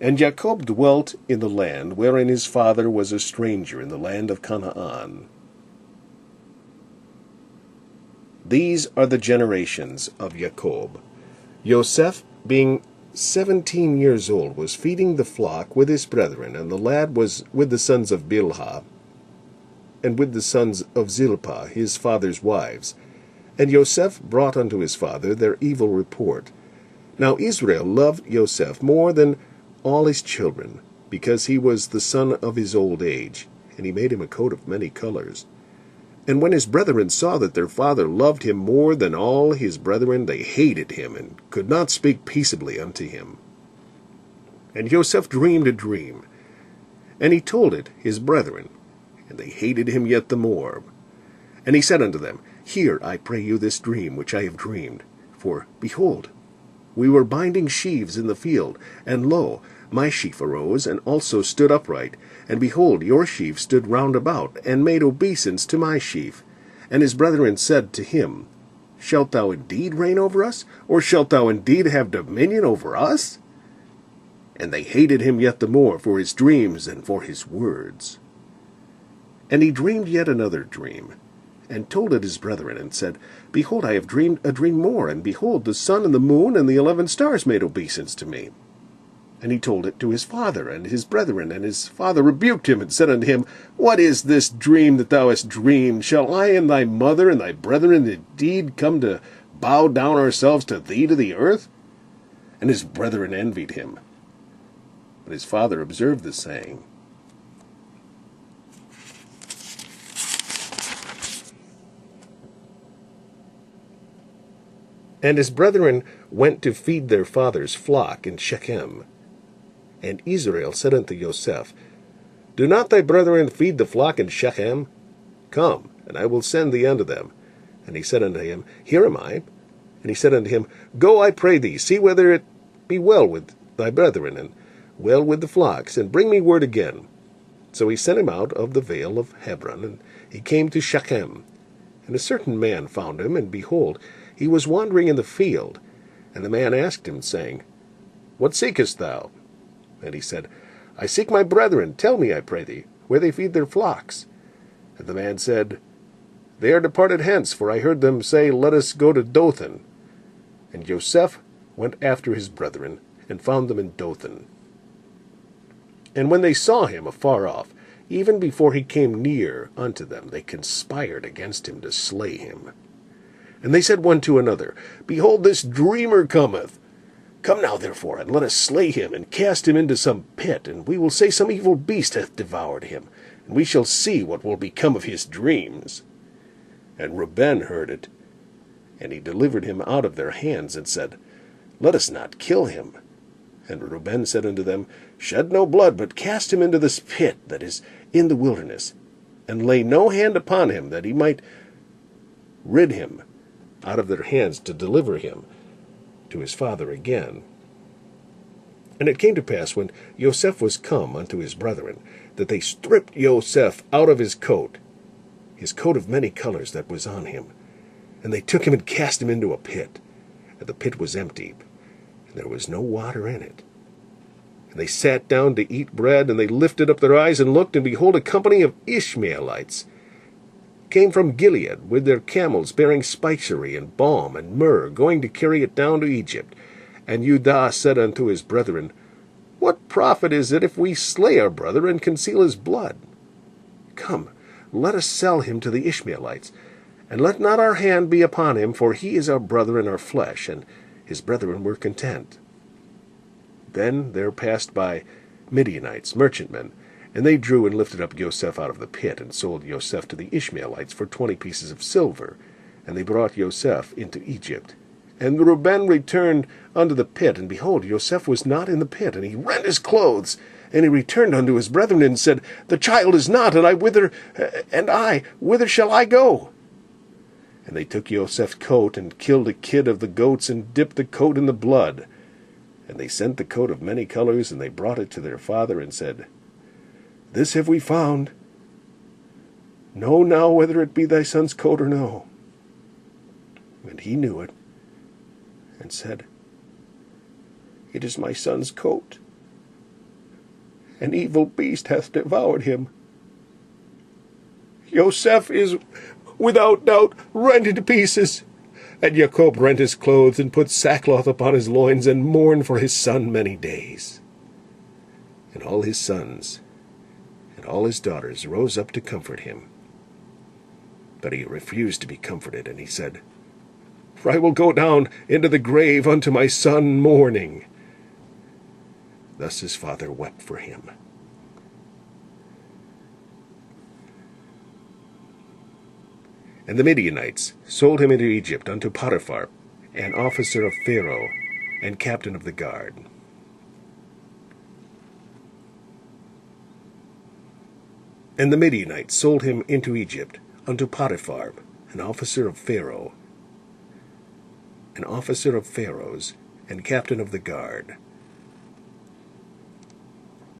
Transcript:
And Jacob dwelt in the land wherein his father was a stranger, in the land of Canaan. These are the generations of Jacob. Joseph, being 17 years old, was feeding the flock with his brethren, and the lad was with the sons of Bilhah, and with the sons of Zilpah, his father's wives. And Joseph brought unto his father their evil report. Now Israel loved Joseph more than all his children, because he was the son of his old age, and he made him a coat of many colors. And when his brethren saw that their father loved him more than all his brethren, they hated him, and could not speak peaceably unto him. And Joseph dreamed a dream, and he told it his brethren, and they hated him yet the more. And he said unto them, Hear, I pray you, this dream which I have dreamed. For, behold, we were binding sheaves in the field, and lo, my sheaf arose, and also stood upright. And behold, your sheaf stood round about, and made obeisance to my sheaf. And his brethren said to him, Shalt thou indeed reign over us? Or shalt thou indeed have dominion over us? And they hated him yet the more for his dreams and for his words. And he dreamed yet another dream, and told it his brethren, and said, Behold, I have dreamed a dream more, and behold, the sun and the moon and the 11 stars made obeisance to me. And he told it to his father and his brethren, and his father rebuked him, and said unto him, What is this dream that thou hast dreamed? Shall I and thy mother and thy brethren indeed come to bow down ourselves to thee to the earth? And his brethren envied him. But his father observed the saying. And his brethren went to feed their father's flock in Shechem. And Israel said unto Joseph, Do not thy brethren feed the flock in Shechem? Come, and I will send thee unto them. And he said unto him, Here am I. And he said unto him, Go, I pray thee, see whether it be well with thy brethren, and well with the flocks, and bring me word again. So he sent him out of the vale of Hebron, and he came to Shechem. And a certain man found him, and behold, he was wandering in the field. And the man asked him, saying, What seekest thou? And he said, I seek my brethren. Tell me, I pray thee, where they feed their flocks. And the man said, They are departed hence, for I heard them say, Let us go to Dothan. And Joseph went after his brethren, and found them in Dothan. And when they saw him afar off, even before he came near unto them, they conspired against him to slay him. And they said one to another, Behold, this dreamer cometh. Come now, therefore, and let us slay him, and cast him into some pit, and we will say some evil beast hath devoured him, and we shall see what will become of his dreams. And Reuben heard it, and he delivered him out of their hands, and said, Let us not kill him. And Reuben said unto them, Shed no blood, but cast him into this pit that is in the wilderness, and lay no hand upon him, that he might rid him out of their hands, to deliver him to his father again. And it came to pass, when Joseph was come unto his brethren, that they stripped Joseph out of his coat of many colors that was on him. And they took him and cast him into a pit. And the pit was empty, and there was no water in it. And they sat down to eat bread, and they lifted up their eyes and looked, and behold, a company of Ishmaelites came from Gilead with their camels, bearing spicery and balm and myrrh, going to carry it down to Egypt. And Judah said unto his brethren, What profit is it if we slay our brother and conceal his blood? Come, let us sell him to the Ishmaelites, and let not our hand be upon him, for he is our brother and our flesh. And his brethren were content. Then there passed by Midianites, merchantmen, and they drew and lifted up Joseph out of the pit, and sold Joseph to the Ishmaelites for 20 pieces of silver. And they brought Joseph into Egypt. And Reuben returned unto the pit, and behold, Joseph was not in the pit. And he rent his clothes, and he returned unto his brethren, and said, The child is not, and whither shall I go? And they took Joseph's coat, and killed a kid of the goats, and dipped the coat in the blood. And they sent the coat of many colors, and they brought it to their father, and said, This have we found. Know now whether it be thy son's coat or no. And he knew it, and said, It is my son's coat. an evil beast hath devoured him. Yosef is without doubt rent into pieces. And Jacob rent his clothes, and put sackcloth upon his loins, and mourned for his son many days. And all his sons and all his daughters rose up to comfort him. But he refused to be comforted, and he said, For I will go down into the grave unto my son mourning. Thus his father wept for him. And the Midianites sold him into Egypt unto Potiphar, an officer of Pharaoh, and captain of the guard. And the Midianites sold him into Egypt unto Potiphar, an officer of Pharaoh, an officer of Pharaoh's, and captain of the guard.